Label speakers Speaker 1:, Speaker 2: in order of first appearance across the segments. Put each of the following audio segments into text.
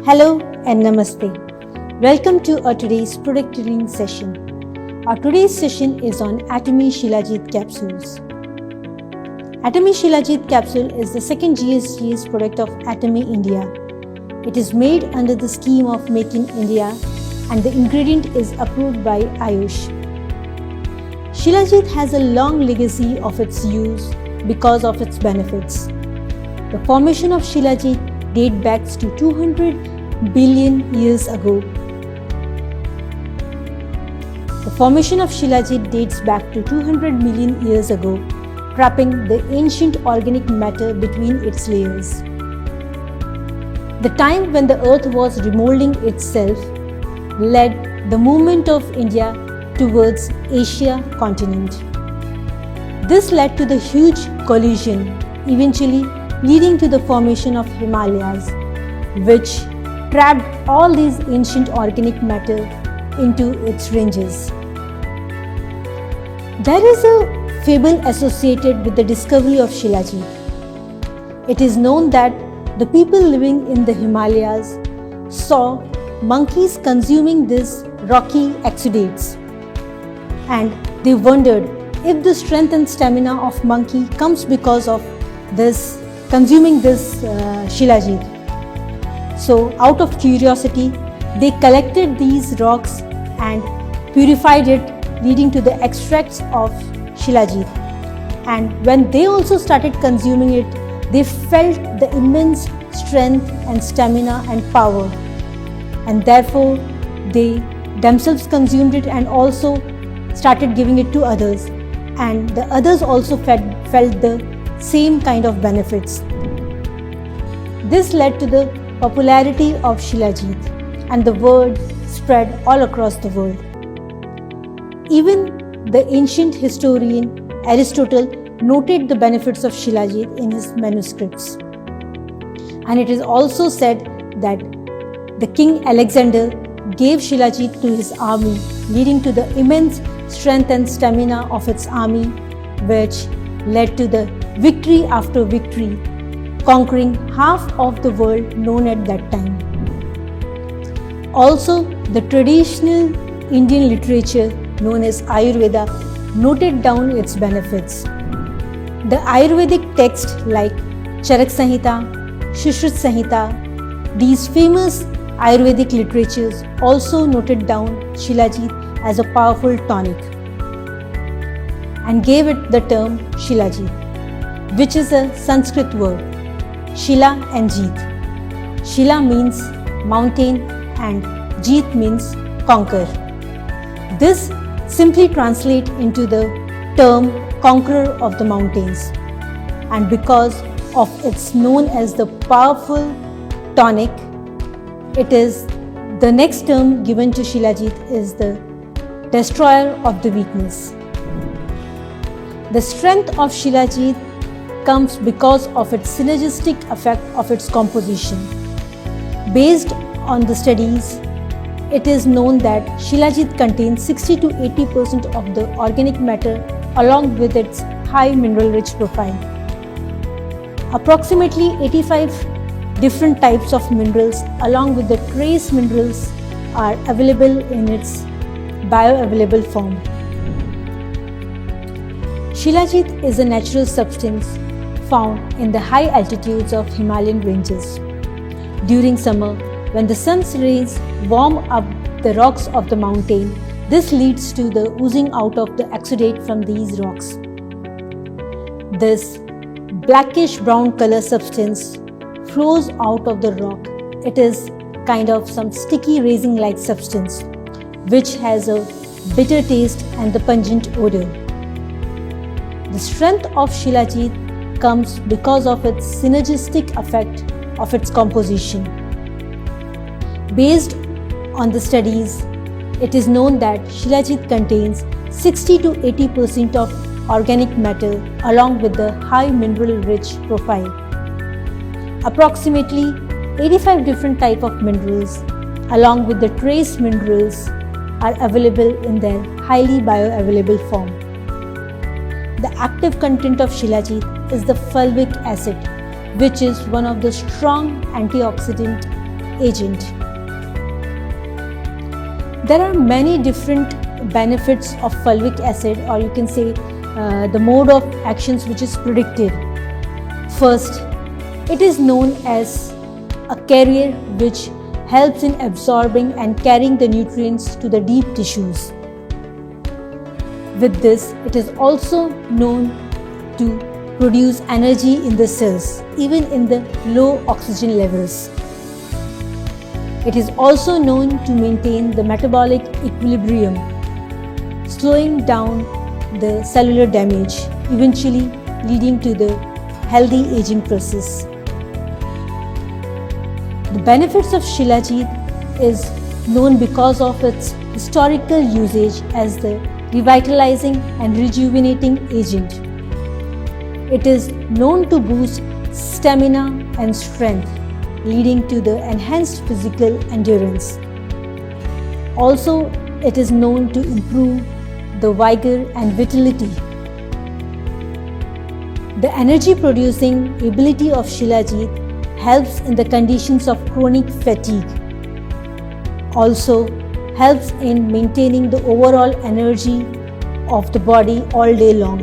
Speaker 1: Hello and Namaste. Welcome to our today's product reading session. Our today's session is on Atomy Shilajit capsules. Atomy Shilajit capsule is the second GSGS product of Atomy India. It is made under the scheme of Make in India and the ingredient is approved by Ayush. Shilajit has a long legacy of its use because of its benefits. The formation of Shilajit dates back to 200 billion years ago. The formation of Shilajit dates back to 200 million years ago, trapping the ancient organic matter between its layers. The time when the earth was remolding itself led the movement of India towards Asia continent. This led to the huge collision, eventually leading to the formation of Himalayas, which trapped all these ancient organic matter into its ranges. There is a fable associated with the discovery of Shilajit. It is known that the people living in the Himalayas saw monkeys consuming these rocky exudates, and they wondered if the strength and stamina of monkey comes because of this consuming this Shilajit. So out of curiosity, they collected these rocks and purified it, leading to the extracts of Shilajit. And when they also started consuming it, they felt the immense strength and stamina and power. And therefore, they themselves consumed it and also started giving it to others. And the others also felt the same kind of benefits. This led to the popularity of Shilajit, and the word spread all across the world. Even the ancient historian Aristotle noted the benefits of Shilajit in his manuscripts. And it is also said that the King Alexander gave Shilajit to his army, leading to the immense strength and stamina of its army, which led to the victory after victory, conquering half of the world known at that time. Also, the traditional Indian literature known as Ayurveda noted down its benefits. The Ayurvedic texts like Charak Samhita, Sushruta Samhita, these famous Ayurvedic literatures also noted down Shilajit as a powerful tonic and gave it the term Shilajit, which is a Sanskrit word, Shila and Jeet. Shila means mountain and Jeet means conquer. This simply translates into the term conqueror of the mountains. And because of its known as the powerful tonic, it is the next term given to Shilajit is the destroyer of the weakness. The strength of Shilajit comes because of its synergistic effect of its composition. Based on the studies, it is known that Shilajit contains 60 to 80% of the organic matter along with its high mineral-rich profile. Approximately 85 different types of minerals along with the trace minerals are available in its bioavailable form. Shilajit is a natural substance found in the high altitudes of Himalayan ranges. During summer, when the sun's rays warm up the rocks of the mountain, this leads to the oozing out of the exudate from these rocks. This blackish brown color substance flows out of the rock. It is kind of some sticky resin like substance which has a bitter taste and the pungent odor. The strength of Shilajit comes because of its synergistic effect of its composition. Based on the studies, it is known that Shilajit contains 60 to 80% of organic matter along with the high mineral-rich profile. Approximately 85 different types of minerals along with the trace minerals are available in their highly bioavailable form. The active content of Shilajit is the fulvic acid, which is one of the strong antioxidant agent. There are many different benefits of fulvic acid, or you can say the mode of actions which is predicted. First, it is known as a carrier which helps in absorbing and carrying the nutrients to the deep tissues. With this, it is also known to produce energy in the cells, even in the low oxygen levels. It is also known to maintain the metabolic equilibrium, slowing down the cellular damage, eventually leading to the healthy aging process. The benefits of Shilajit is known because of its historical usage as the revitalizing and rejuvenating agent. It is known to boost stamina and strength, leading to the enhanced physical endurance. Also, it is known to improve the vigor and vitality. The energy producing ability of Shilajit helps in the conditions of chronic fatigue. Also helps in maintaining the overall energy of the body all day long.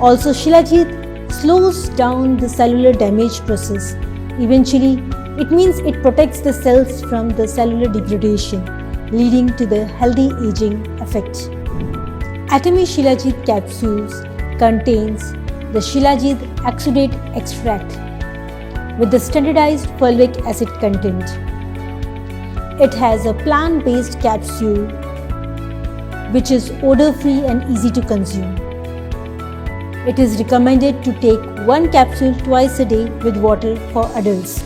Speaker 1: Also, Shilajit slows down the cellular damage process. Eventually, it means it protects the cells from the cellular degradation, leading to the healthy aging effect. Atomy Shilajit capsules contains the Shilajit exudate extract with the standardized fulvic acid content. It has a plant-based capsule which is odor-free and easy to consume. It is recommended to take one capsule twice a day with water for adults.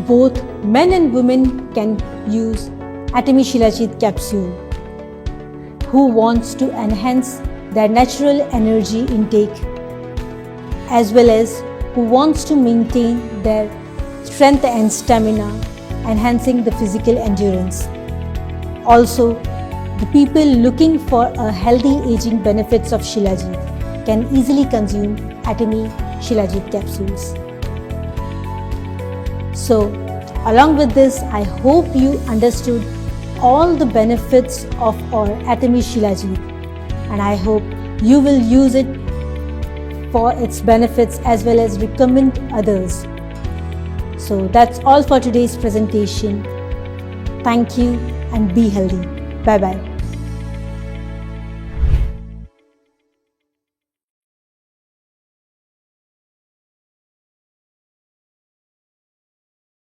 Speaker 1: Both men and women can use Atomy Shilajit capsule who wants to enhance their natural energy intake as well as who wants to maintain their strength and stamina, enhancing the physical endurance. Also, the people looking for a healthy aging benefits of Shilajit can easily consume Atomy Shilajit capsules. So, along with this, I hope you understood all the benefits of our Atomy Shilajit, and I hope you will use it for its benefits as well as recommend others. So that's all for today's presentation. Thank you and be healthy. Bye bye.